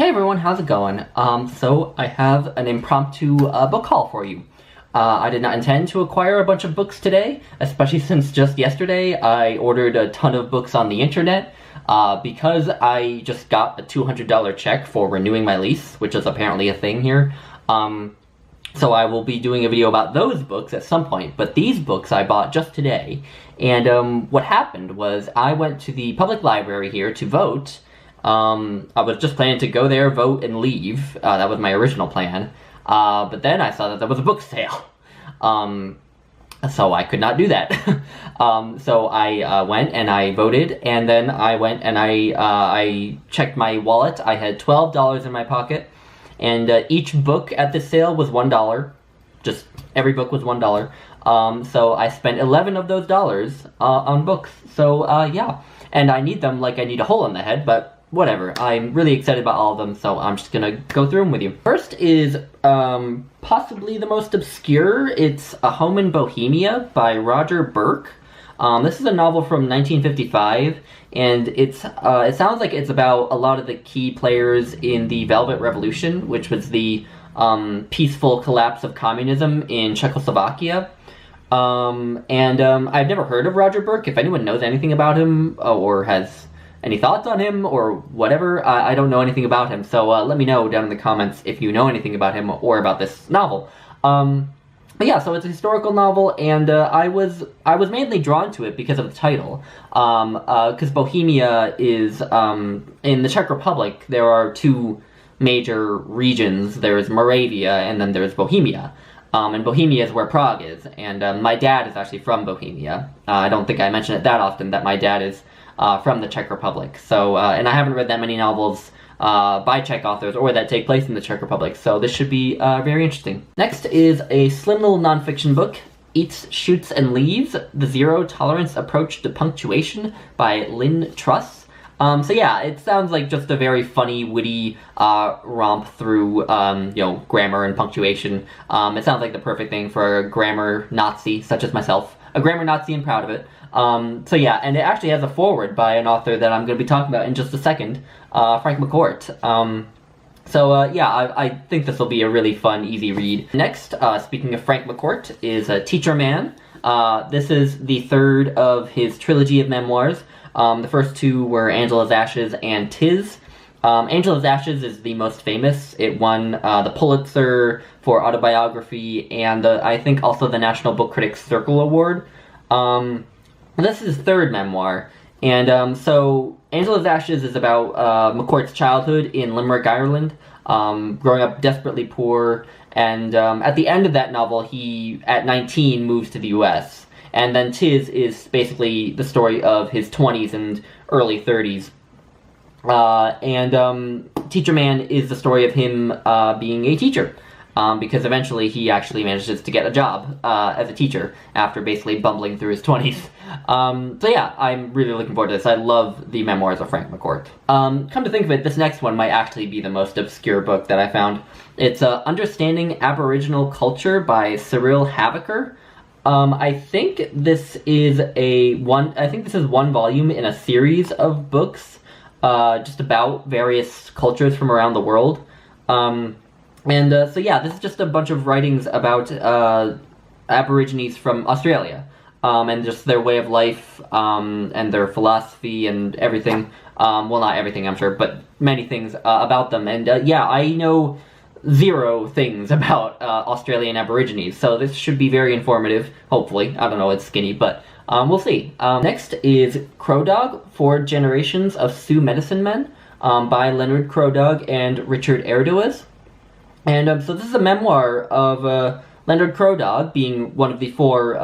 everyone, how's it going? So I have an impromptu book haul for you. I did not intend to acquire a bunch of books today, especially since just yesterday I ordered a ton of books on the internet, because I just got a $200 check for renewing my lease, which is apparently a thing here. So I will be doing a video about those books at some point, but these books I bought just today, and what happened was I went to the public library here to vote. I was just planning to go there, vote, and leave. That was my original plan. But then I saw that there was a book sale. So I could not do that. So I went and I voted, and then I went and I checked my wallet. I had $12 in my pocket, and each book at this sale was $1. Just every book was $1. So I spent 11 of those dollars on books. So yeah, and I need them like I need a hole in the head, but whatever. I'm really excited about all of them, so I'm just gonna go through them with you. First is possibly the most obscure. It's A Home in Bohemia by Roger Burke. This is a novel from 1955, and it sounds like it's about a lot of the key players in the Velvet Revolution, which was the peaceful collapse of communism in Czechoslovakia. I've never heard of Roger Burke. If anyone knows anything about him or has any thoughts on him or whatever, I don't know anything about him, so let me know down in the comments if you know anything about him or about this novel. But yeah, so it's a historical novel, and I was mainly drawn to it because of the title, because Bohemia is, in the Czech Republic, there are two major regions. There's Moravia, and then there's Bohemia. And Bohemia is where Prague is, and my dad is actually from Bohemia. I don't think I mention it that often, that my dad is from the Czech Republic. So, and I haven't read that many novels by Czech authors or that take place in the Czech Republic, so this should be very interesting. Next is a slim little nonfiction book, Eats, Shoots, and Leaves, The Zero Tolerance Approach to Punctuation by Lynne Truss. So yeah, it sounds like just a very funny, witty romp through, grammar and punctuation. It sounds like the perfect thing for a grammar Nazi such as myself. A grammar Nazi and proud of it. So yeah, and it actually has a foreword by an author that I'm going to be talking about in just a second, Frank McCourt. Yeah, I think this will be a really fun, easy read. Next, speaking of Frank McCourt, is Teacher Man. This is the third of his trilogy of memoirs. The first two were Angela's Ashes and Tis. Angela's Ashes is the most famous. It won the Pulitzer for autobiography and I think also the National Book Critics Circle Award. This is his third memoir, and so Angela's Ashes is about McCourt's childhood in Limerick, Ireland, growing up desperately poor, and at the end of that novel, he, at 19, moves to the US. And then Tis is basically the story of his 20s and early 30s. Teacher Man is the story of him being a teacher, because eventually he actually manages to get a job as a teacher after basically bumbling through his 20s. So yeah, I'm really looking forward to this. I love the memoirs of Frank McCourt. Come to think of it, this next one might actually be the most obscure book that I found. It's Understanding Aboriginal Culture by Cyril Havecker. I think this is one volume in a series of books just about various cultures from around the world. So yeah, this is just a bunch of writings about Aborigines from Australia, and just their way of life, and their philosophy and everything. Well, not everything, I'm sure, but many things about them. And yeah, I know zero things about Australian Aborigines, so this should be very informative, hopefully. I don't know, it's skinny, but we'll see. Next is Crow Dog, 4 Generations of Sioux Medicine Men, by Leonard Crow Dog and Richard Erdoes. And so this is a memoir of Leonard Crow Dog being one of the 4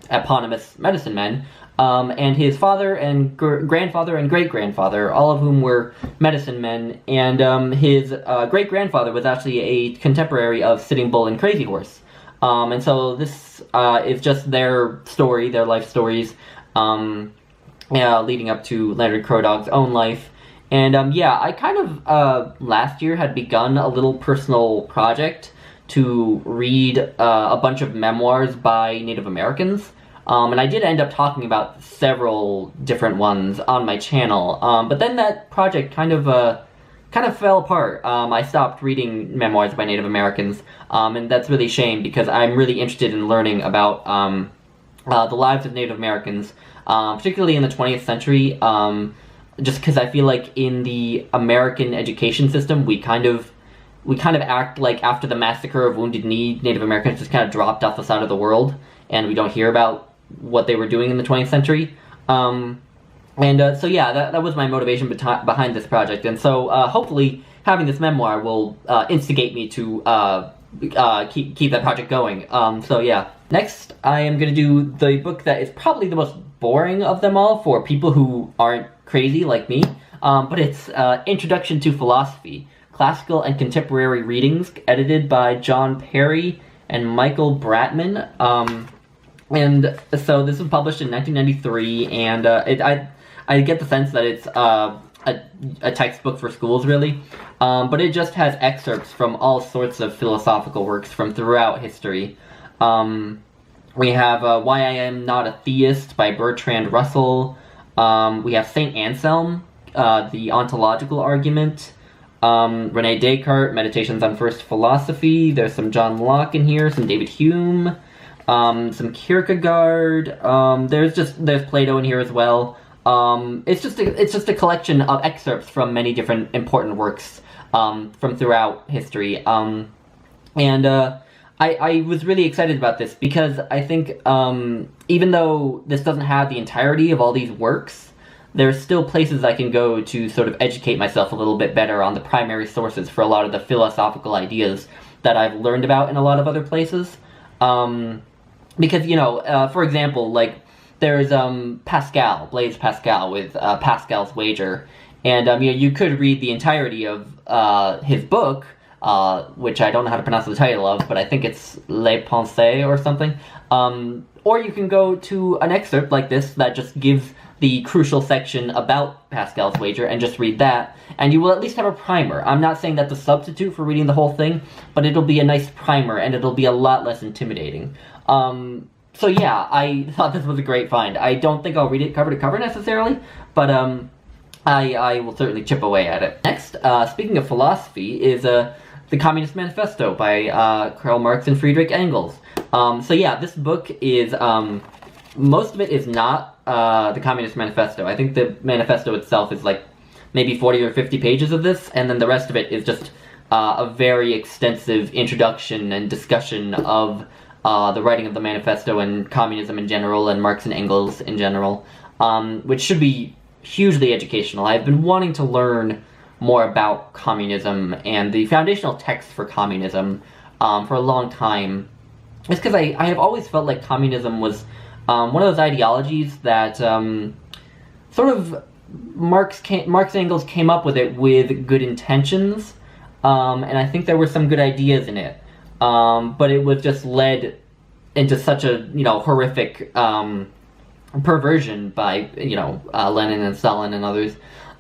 eponymous medicine men, and his father and grandfather and great-grandfather, all of whom were medicine men, and his great-grandfather was actually a contemporary of Sitting Bull and Crazy Horse. And so this is just their story, their life stories, leading up to Leonard Crow Dog's own life. And yeah, I kind of last year had begun a little personal project to read a bunch of memoirs by Native Americans. And I did end up talking about several different ones on my channel, but then that project kind of kind of fell apart. I stopped reading memoirs by Native Americans, and that's really a shame because I'm really interested in learning about the lives of Native Americans, particularly in the 20th century, just because I feel like in the American education system, we kind of act like after the massacre of Wounded Knee, Native Americans just kind of dropped off the side of the world, and we don't hear about what they were doing in the 20th century. So yeah, that was my motivation behind this project, and so hopefully having this memoir will instigate me to keep that project going. So yeah. Next, I am going to do the book that is probably the most boring of them all for people who aren't crazy like me, but it's Introduction to Philosophy, Classical and Contemporary Readings, edited by John Perry and Michael Bratman. And so this was published in 1993, and I get the sense that it's a textbook for schools, really, but it just has excerpts from all sorts of philosophical works from throughout history. We have Why I Am Not a Theist by Bertrand Russell. We have St. Anselm, The Ontological Argument. Rene Descartes, Meditations on First Philosophy. There's some John Locke in here, some David Hume, some Kierkegaard. There's Plato in here as well. It's just a collection of excerpts from many different important works from throughout history. I was really excited about this because I think even though this doesn't have the entirety of all these works, there's still places I can go to sort of educate myself a little bit better on the primary sources for a lot of the philosophical ideas that I've learned about in a lot of other places. Because, for example, like, there's Pascal, Blaise Pascal, with Pascal's Wager, and you could read the entirety of his book, which I don't know how to pronounce the title of, but I think it's Les Pensées or something. Or you can go to an excerpt like this that just gives the crucial section about Pascal's Wager and just read that, and you will at least have a primer. I'm not saying that's a substitute for reading the whole thing, but it'll be a nice primer, and it'll be a lot less intimidating. So yeah, I thought this was a great find. I don't think I'll read it cover to cover necessarily, but I will certainly chip away at it. Next, speaking of philosophy, is the Communist Manifesto by Karl Marx and Friedrich Engels. So yeah, this book is, most of it is not the Communist Manifesto. I think the manifesto itself is like maybe 40 or 50 pages of this, and then the rest of it is just a very extensive introduction and discussion of the writing of the manifesto and communism in general, and Marx and Engels in general, which should be hugely educational. I've been wanting to learn more about communism and the foundational text for communism for a long time. It's because I have always felt like communism was one of those ideologies that sort of Marx and Engels came up with it with good intentions, and I think there were some good ideas in it, but it was just led into such a horrific perversion by Lenin and Stalin and others,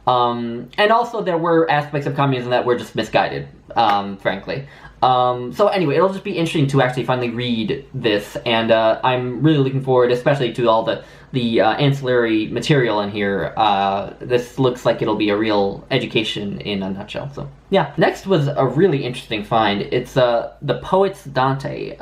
and also there were aspects of communism that were just misguided, frankly. So anyway, it'll just be interesting to actually finally read this, and I'm really looking forward, especially to all the ancillary material in here. This looks like it'll be a real education in a nutshell. So yeah. Next was a really interesting find. It's The Poet's Dante,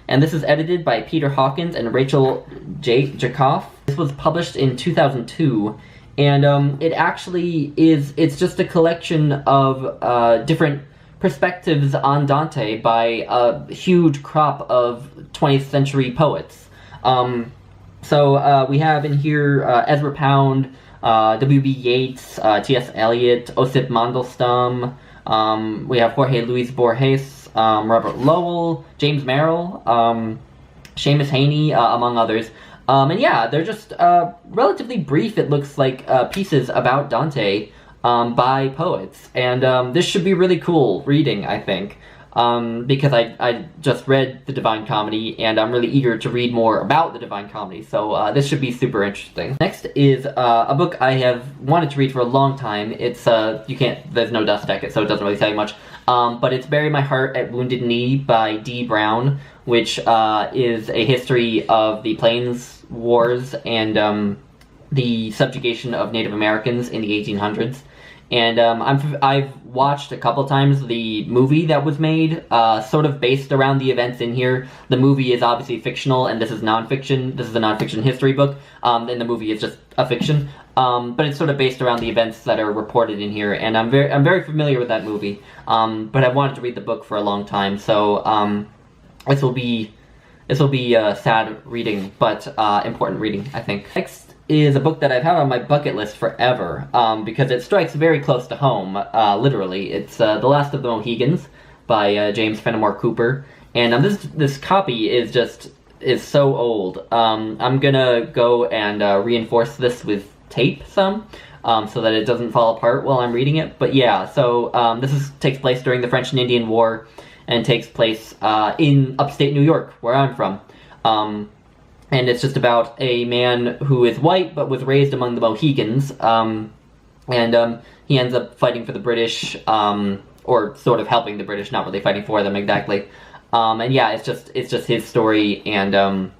and this is edited by Peter Hawkins and Rachel Jacoff. This was published in 2002, and it actually it's just a collection of different perspectives on Dante by a huge crop of 20th century poets. So we have in here Ezra Pound, W.B. Yeats, T.S. Eliot, Osip Mandelstam. We have Jorge Luis Borges, Robert Lowell, James Merrill, Seamus Heaney, among others. And yeah, they're just relatively brief, it looks like, pieces about Dante by poets. And this should be really cool reading, I think. Because I just read The Divine Comedy, and I'm really eager to read more about The Divine Comedy, so this should be super interesting. Next is a book I have wanted to read for a long time. It's, there's no dust jacket, so it doesn't really tell you much, but it's Bury My Heart at Wounded Knee by D. Brown, which is a history of the Plains Wars and the subjugation of Native Americans in the 1800s. And I've watched a couple times the movie that was made, sort of based around the events in here. The movie is obviously fictional, and this is nonfiction. This is a nonfiction history book, and the movie is just a fiction. But it's sort of based around the events that are reported in here, and I'm very familiar with that movie. But I wanted to read the book for a long time, so this will be sad reading, but important reading, I think. Next is a book that I've had on my bucket list forever, because it strikes very close to home, literally. It's The Last of the Mohicans by James Fenimore Cooper, and this copy is so old. I'm gonna go and reinforce this with tape some, so that it doesn't fall apart while I'm reading it. But yeah, so takes place during the French and Indian War, and takes place in upstate New York, where I'm from. And it's just about a man who is white but was raised among the Mohicans, and he ends up fighting for the British, or sort of helping the British, not really fighting for them exactly. And yeah, it's just his story, and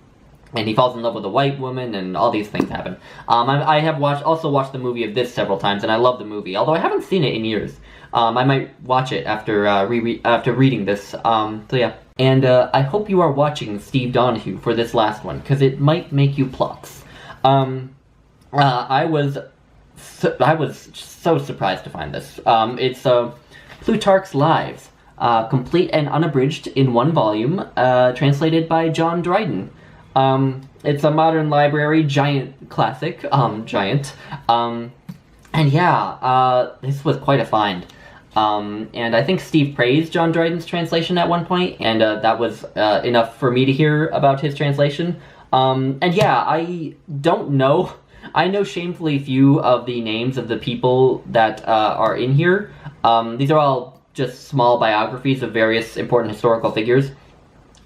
he falls in love with a white woman, and all these things happen. I have also watched the movie of this several times, and I love the movie, although I haven't seen it in years. I might watch it after after reading this. So yeah. And I hope you are watching Steve Donahue for this last one, because it might make you plots. I was so surprised to find this. It's Plutarch's Lives, complete and unabridged in one volume, translated by John Dryden. It's a modern library, giant classic, giant. And yeah, this was quite a find. And I think Steve praised John Dryden's translation at one point, and that was enough for me to hear about his translation. And yeah, I don't know. I know shamefully few of the names of the people that are in here. These are all just small biographies of various important historical figures.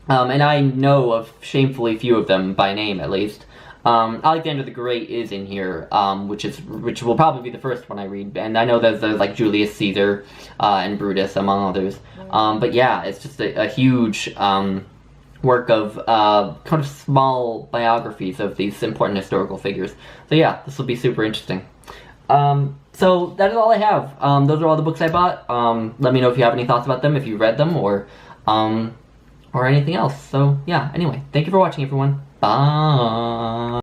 And I know of shamefully few of them, by name at least. Alexander the Great is in here, which will probably be the first one I read, and I know there's like Julius Caesar and Brutus, among others. But yeah, it's just a huge work of kind of small biographies of these important historical figures. So yeah, this will be super interesting. So that is all I have. Those are all the books I bought. Let me know if you have any thoughts about them, if you read them, or anything else. So yeah, anyway, thank you for watching, everyone. Bye.